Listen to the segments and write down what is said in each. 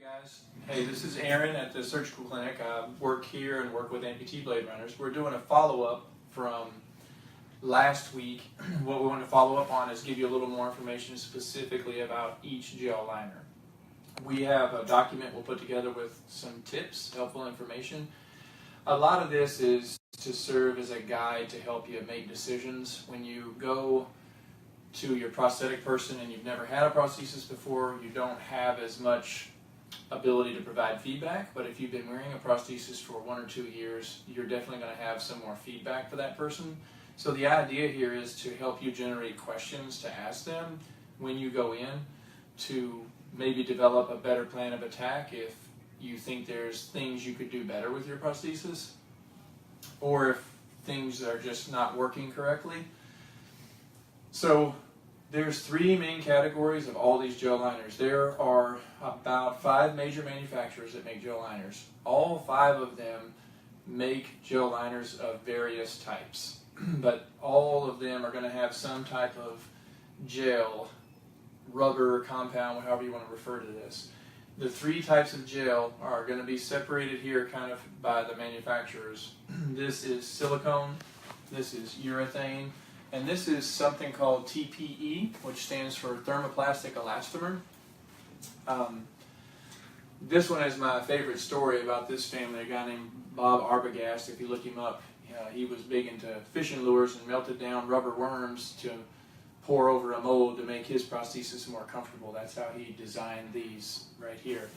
Guys, hey, this is Aaron at the surgical clinic. I work here and work with amputee blade runners. We're doing a follow-up from last week. What we want to follow up on is give you a little more information specifically about each gel liner. We have a document we'll put together with some tips, helpful information. A lot of this is to serve as a guide to help you make decisions. When you go to your prosthetic person and you've never had a prosthesis before, you don't have as much ability to provide feedback, but if you've been wearing a prosthesis for 1 or 2 years, you're definitely going to have some more feedback for that person. So the idea here is to help you generate questions to ask them when you go in, to maybe develop a better plan of attack if you think there's things you could do better with your prosthesis, or if things are just not working correctly. So there's 3 main categories of all these gel liners. There are about 5 major manufacturers that make gel liners. All 5 of them make gel liners of various types, but all of them are going to have some type of gel, rubber, compound, however you want to refer to this. The 3 types of gel are going to be separated here kind of by the manufacturers. This is silicone, this is urethane, and this is something called TPE, which stands for thermoplastic elastomer. This one is my favorite story about this family. A guy named Bob Arbogast, if you look him up, he was big into fishing lures and melted down rubber worms to pour over a mold to make his prosthesis more comfortable. That's how he designed these right here.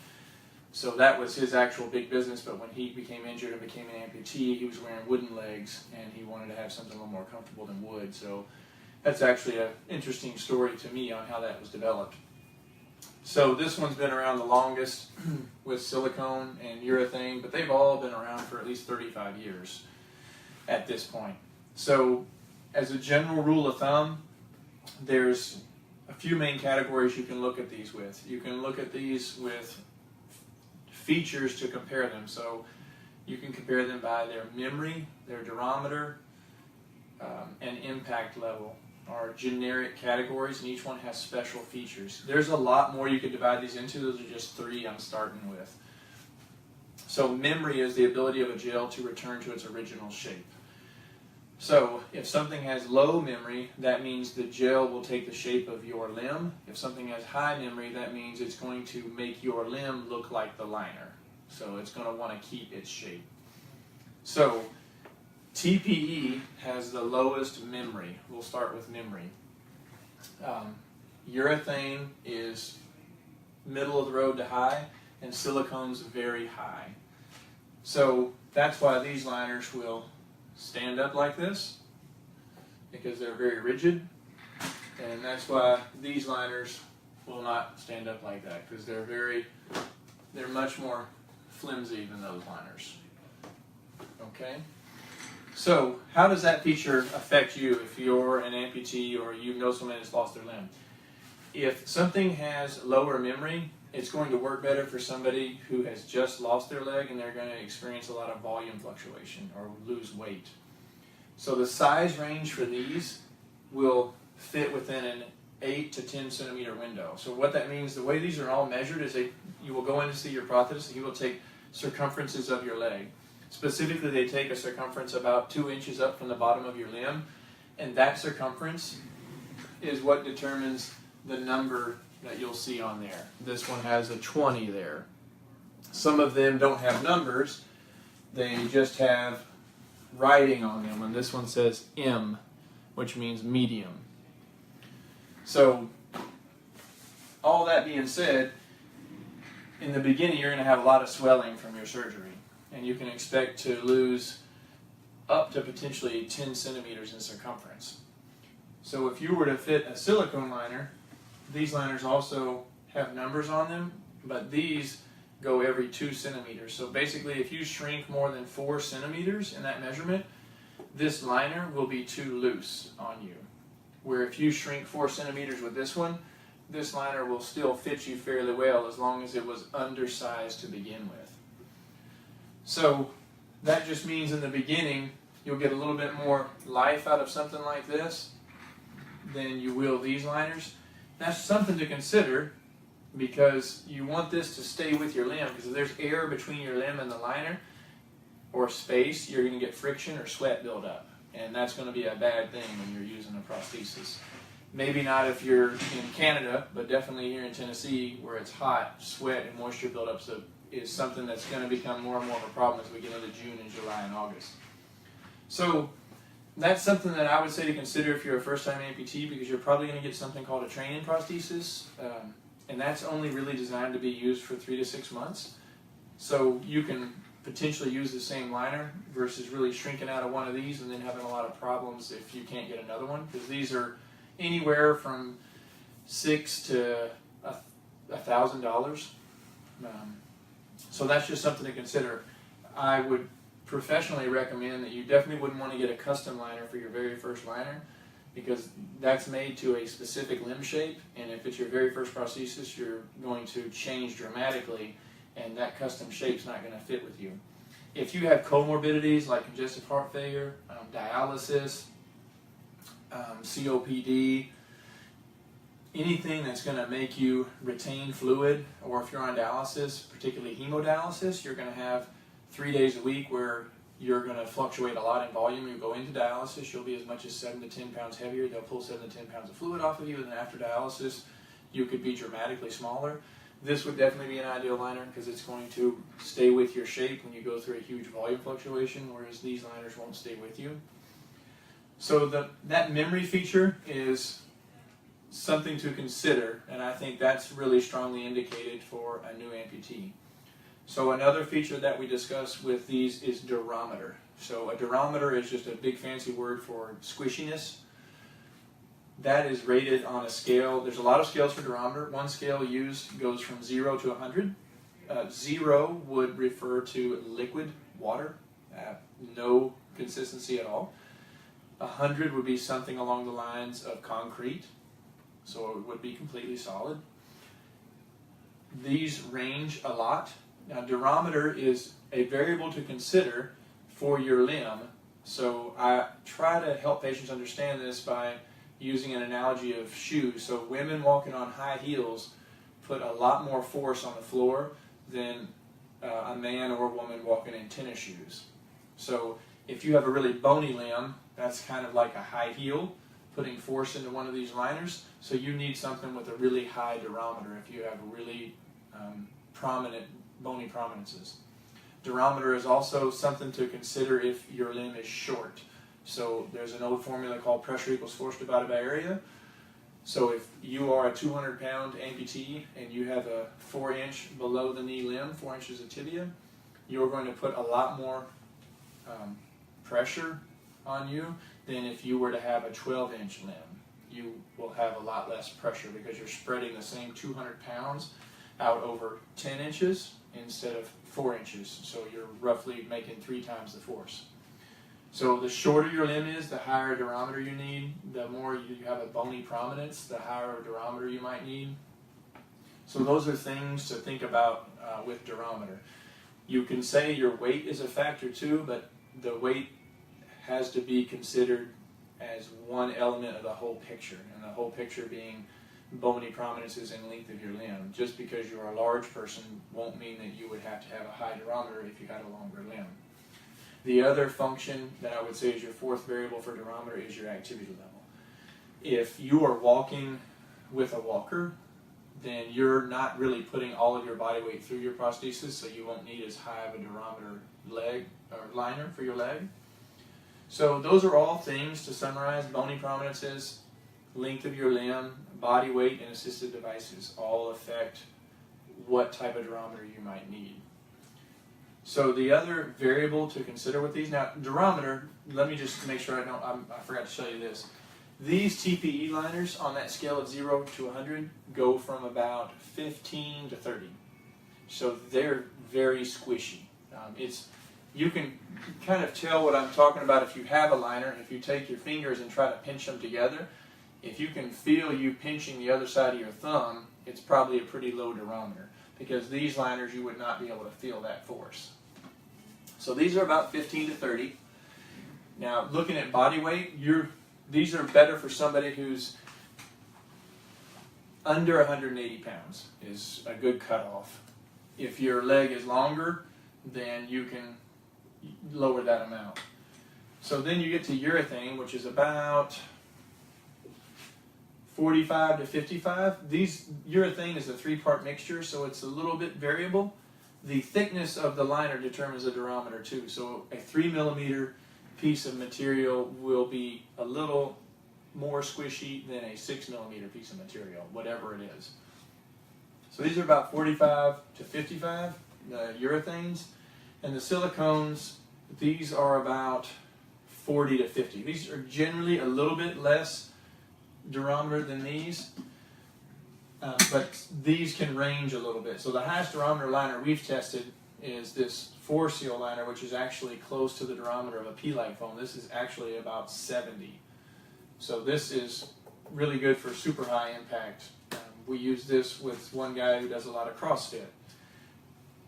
So that was his actual big business, but when he became injured and became an amputee, he was wearing wooden legs, and he wanted to have something a little more comfortable than wood. So that's actually an interesting story to me on how that was developed. So this one's been around the longest with silicone and urethane, but they've all been around for at least 35 years at this point. So as a general rule of thumb, there's a few main categories you can look at these with. You can look at these with features to compare them. So you can compare them by their memory, their durometer, and impact level, are generic categories, and each one has special features. There's a lot more you could divide these into. Those are just 3 I'm starting with. So memory is the ability of a gel to return to its original shape. So if something has low memory, that means the gel will take the shape of your limb. If something has high memory, that means it's going to make your limb look like the liner. So it's going to want to keep its shape. So TPE has the lowest memory. We'll start with memory. Urethane is middle of the road to high, and silicone's very high. So that's why these liners will stand up like this, because they're very rigid, and that's why these liners will not stand up like that, because they're much more flimsy than those liners. Okay? So how does that feature affect you if you're an amputee or you know someone that's lost their limb? If something has lower memory, it's going to work better for somebody who has just lost their leg and they're going to experience a lot of volume fluctuation or lose weight. So the size range for these will fit within an 8 to 10 centimeter window. So what that means, the way these are all measured is you will go in to see your prosthetist and he will take circumferences of your leg. Specifically, they take a circumference about 2 inches up from the bottom of your limb, and that circumference is what determines the number that you'll see on there. This one has a 20 there. Some of them don't have numbers, they just have writing on them, and this one says M, which means medium. So all that being said, in the beginning you're going to have a lot of swelling from your surgery, and you can expect to lose up to potentially 10 centimeters in circumference. So if you were to fit a silicone liner, these liners also have numbers on them, but these go every 2 centimeters. So basically, if you shrink more than 4 centimeters in that measurement, this liner will be too loose on you. Where if you shrink 4 centimeters with this one, this liner will still fit you fairly well as long as it was undersized to begin with. So that just means in the beginning, you'll get a little bit more life out of something like this than you will these liners. That's something to consider because you want this to stay with your limb, because if there's air between your limb and the liner or space, you're going to get friction or sweat buildup, and that's going to be a bad thing when you're using a prosthesis. Maybe not if you're in Canada, but definitely here in Tennessee where it's hot, sweat and moisture buildup is something that's going to become more and more of a problem as we get into June and July and August. So that's something that I would say to consider if you're a first-time amputee, because you're probably going to get something called a training prosthesis, and that's only really designed to be used for 3 to 6 months. So you can potentially use the same liner versus really shrinking out of one of these and then having a lot of problems if you can't get another one, because these are anywhere from $600 to $1,000. So that's just something to consider. I would professionally recommend that you definitely wouldn't want to get a custom liner for your very first liner, because that's made to a specific limb shape, and if it's your very first prosthesis, you're going to change dramatically, and that custom shape's not going to fit with you. If you have comorbidities like congestive heart failure, dialysis, COPD, anything that's going to make you retain fluid, or if you're on dialysis, particularly hemodialysis, you're going to have 3 days a week where you're going to fluctuate a lot in volume. You go into dialysis, you'll be as much as 7 to 10 pounds heavier. They'll pull 7 to 10 pounds of fluid off of you, and then after dialysis, you could be dramatically smaller. This would definitely be an ideal liner because it's going to stay with your shape when you go through a huge volume fluctuation, whereas these liners won't stay with you. So that memory feature is something to consider, and I think that's really strongly indicated for a new amputee. So another feature that we discuss with these is durometer. So a durometer is just a big fancy word for squishiness. That is rated on a scale. There's a lot of scales for durometer. One scale used goes from 0 to 100. 0 would refer to liquid water, no consistency at all. 100 would be something along the lines of concrete, so it would be completely solid. These range a lot. Now, durometer is a variable to consider for your limb, so I try to help patients understand this by using an analogy of shoes. So women walking on high heels put a lot more force on the floor than a man or a woman walking in tennis shoes. So if you have a really bony limb, that's kind of like a high heel putting force into one of these liners. So you need something with a really high durometer if you have really prominent bony prominences. Durometer is also something to consider if your limb is short. So there's an old formula called pressure equals force divided by area. So if you are a 200-pound amputee and you have a 4-inch below the knee limb, 4 inches of tibia, you're going to put a lot more pressure on you than if you were to have a 12-inch limb. You will have a lot less pressure because you're spreading the same 200 pounds out over 10 inches instead of 4 inches. So you're roughly making 3 times the force. So the shorter your limb is, the higher durometer you need. The more you have a bony prominence, the higher durometer you might need. So those are things to think about with durometer. You can say your weight is a factor too, but the weight has to be considered as one element of the whole picture, and the whole picture being bony prominences and length of your limb. Just because you're a large person won't mean that you would have to have a high durometer if you had a longer limb. The other function that I would say is your fourth variable for durometer is your activity level. If you are walking with a walker, then you're not really putting all of your body weight through your prosthesis, so you won't need as high of a durometer leg or liner for your leg. So those are all things to summarize: bony prominences, length of your limb, body weight, and assistive devices all affect what type of durometer you might need. So the other variable to consider with these, now durometer, let me just make sure I forgot to show you this. These TPE liners on that scale of 0 to 100 go from about 15 to 30. So they're very squishy. You can kind of tell what I'm talking about if you have a liner. If you take your fingers and try to pinch them together, if you can feel you pinching the other side of your thumb, it's probably a pretty low durometer, because these liners you would not be able to feel that force. So these are about 15 to 30. Now looking at body weight, these are better for somebody who's under 180 pounds is a good cutoff. If your leg is longer, then you can lower that amount. So then you get to urethane, which is about 45 to 55. Urethane is a 3-part mixture, so it's a little bit variable. The thickness of the liner determines the durometer too. So a 3 millimeter piece of material will be a little more squishy than a 6 millimeter piece of material, whatever it is. So these are about 45 to 55, the urethanes. And the silicones, these are about 40 to 50. These are generally a little bit less durometer than these, but these can range a little bit. So the highest durometer liner we've tested is this 4-seal liner, which is actually close to the durometer of a P-like foam. This is actually about 70. So this is really good for super high impact. We use this with one guy who does a lot of CrossFit.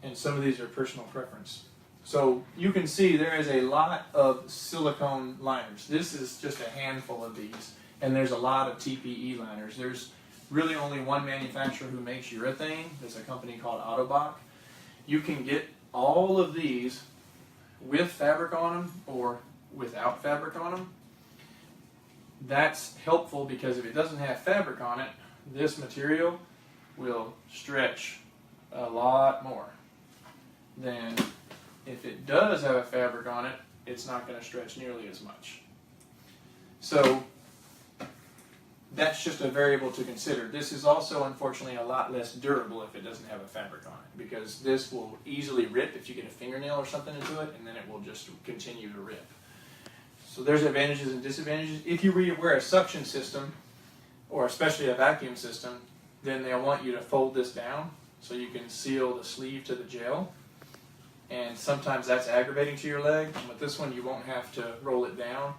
And some of these are personal preference. So you can see there is a lot of silicone liners. This is just a handful of these. And there's a lot of TPE liners. There's really only one manufacturer who makes urethane. There's a company called Autobach. You can get all of these with fabric on them or without fabric on them. That's helpful because if it doesn't have fabric on it, this material will stretch a lot more than if it does have a fabric on it. It's not going to stretch nearly as much. So that's just a variable to consider. This is also, unfortunately, a lot less durable if it doesn't have a fabric on it, because this will easily rip if you get a fingernail or something into it, and then it will just continue to rip. So there's advantages and disadvantages. If you wear a suction system, or especially a vacuum system, then they'll want you to fold this down so you can seal the sleeve to the gel. And sometimes that's aggravating to your leg. And with this one, you won't have to roll it down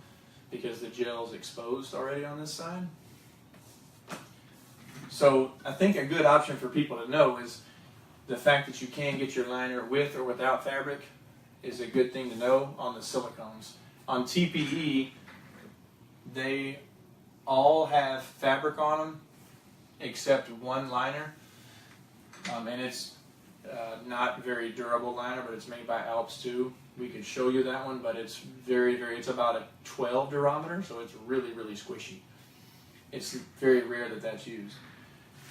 because the gel is exposed already on this side. So I think a good option for people to know is the fact that you can get your liner with or without fabric is a good thing to know on the silicones. On TPE, they all have fabric on them except one liner, and it's not very durable liner, but it's made by Alps too. We could show you that one, but it's it's about a 12 durometer, so it's really, really squishy. It's very rare that that's used.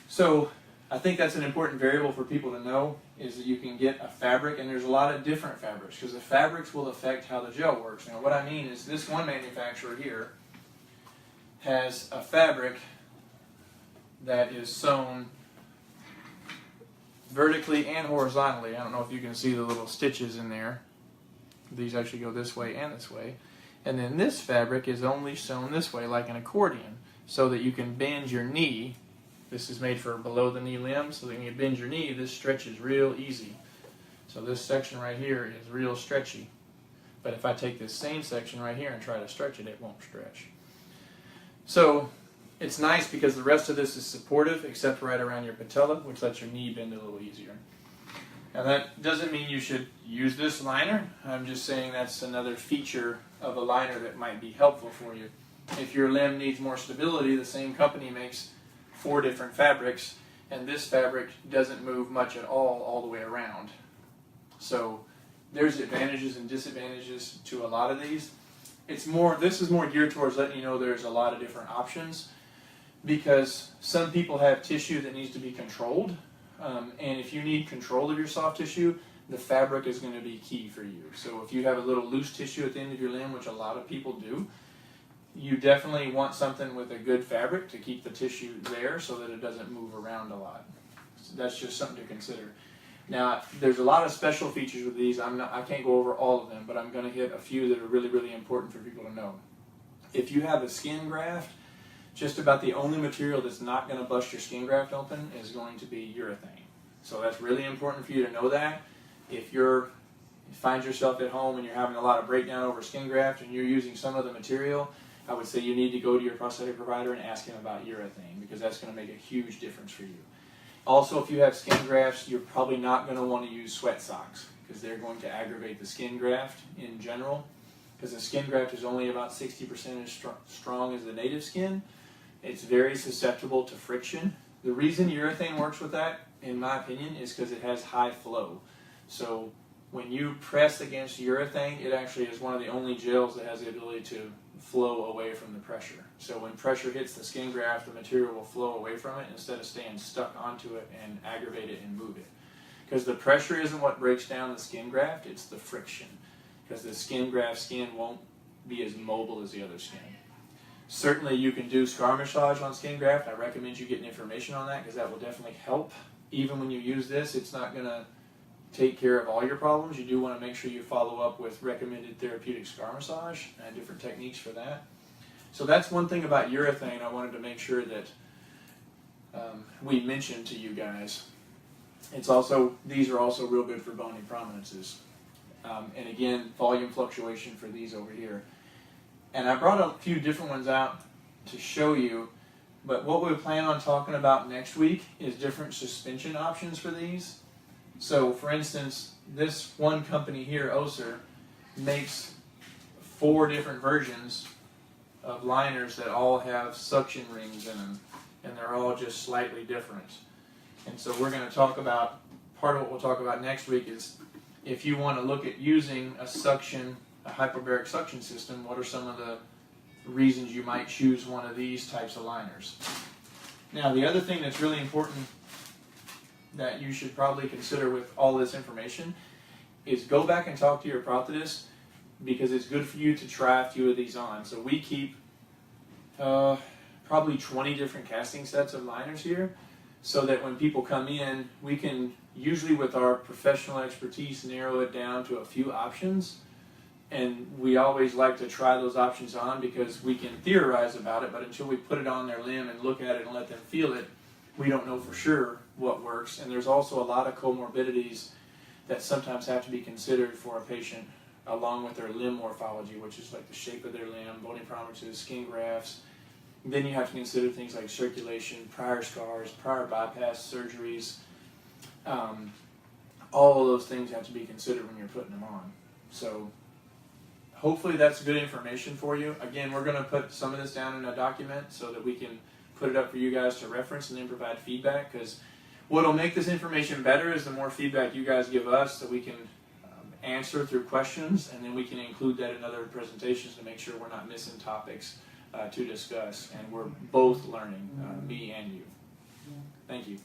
So I think that's an important variable for people to know, is that you can get a fabric, and there's a lot of different fabrics, because the fabrics will affect how the gel works. Now what I mean is this one manufacturer here has a fabric that is sewn vertically and horizontally. I don't know if you can see the little stitches in there. These actually go this way and this way. And then this fabric is only sewn this way, like an accordion, so that you can bend your knee. This is made for below the knee limb, so that when you bend your knee, this stretches real easy. So this section right here is real stretchy. But if I take this same section right here and try to stretch it, it won't stretch. So it's nice because the rest of this is supportive, except right around your patella, which lets your knee bend a little easier. Now that doesn't mean you should use this liner. I'm just saying that's another feature of a liner that might be helpful for you. If your limb needs more stability, the same company makes 4 different fabrics, and this fabric doesn't move much at all the way around. So there's advantages and disadvantages to a lot of these. This is more geared towards letting you know there's a lot of different options, because some people have tissue that needs to be controlled, and if you need control of your soft tissue, the fabric is going to be key for you. So if you have a little loose tissue at the end of your limb, which a lot of people do, you definitely want something with a good fabric to keep the tissue there so that it doesn't move around a lot. So that's just something to consider. Now, there's a lot of special features with these. I can't go over all of them, but I'm going to hit a few that are really, really important for people to know. If you have a skin graft, just about the only material that's not going to bust your skin graft open is going to be urethane. So that's really important for you to know that. If you find yourself at home and you're having a lot of breakdown over skin graft and you're using some of the material, I would say you need to go to your prosthetic provider and ask him about urethane, because that's going to make a huge difference for you. Also, if you have skin grafts, you're probably not going to want to use sweat socks, because they're going to aggravate the skin graft in general, because the skin graft is only about 60% as strong as the native skin. It's very susceptible to friction, The reason urethane works with that, in my opinion, is because it has high flow. So when you press against urethane, it actually is one of the only gels that has the ability to flow away from the pressure. So when pressure hits the skin graft, the material will flow away from it instead of staying stuck onto it and aggravate it and move it. Because the pressure isn't what breaks down the skin graft, it's the friction. Because the skin graft skin won't be as mobile as the other skin. Certainly you can do scar massage on skin graft. I recommend you getting information on that because that will definitely help. Even when you use this, it's not going to take care of all your problems. You do want to make sure you follow up with recommended therapeutic scar massage and different techniques for that. So that's one thing about urethane I wanted to make sure that we mentioned to you guys. These are also real good for bony prominences. And again, volume fluctuation for these over here. And I brought a few different ones out to show you, but what we plan on talking about next week is different suspension options for these. So for instance, this one company here, Oser, makes 4 different versions of liners that all have suction rings in them, and they're all just slightly different. And so we're going to talk about, part of what we'll talk about next week is if you want to look at using a hyperbaric suction system, what are some of the reasons you might choose one of these types of liners. Now the other thing that's really important that you should probably consider with all this information is go back and talk to your prosthetist, because it's good for you to try a few of these on. So we keep probably 20 different casting sets of liners here, so that when people come in, we can usually with our professional expertise narrow it down to a few options. And we always like to try those options on because we can theorize about it, but until we put it on their limb and look at it and let them feel it, we don't know for sure what works. And there's also a lot of comorbidities that sometimes have to be considered for a patient along with their limb morphology, which is like the shape of their limb, bony prominences, skin grafts. Then you have to consider things like circulation, prior scars, prior bypass surgeries. All of those things have to be considered when you're putting them on. So hopefully that's good information for you. Again, we're going to put some of this down in a document so that we can put it up for you guys to reference and then provide feedback, because what will make this information better is the more feedback you guys give us that we can answer through questions, and then we can include that in other presentations to make sure we're not missing topics to discuss, and we're both learning, me and you. Thank you.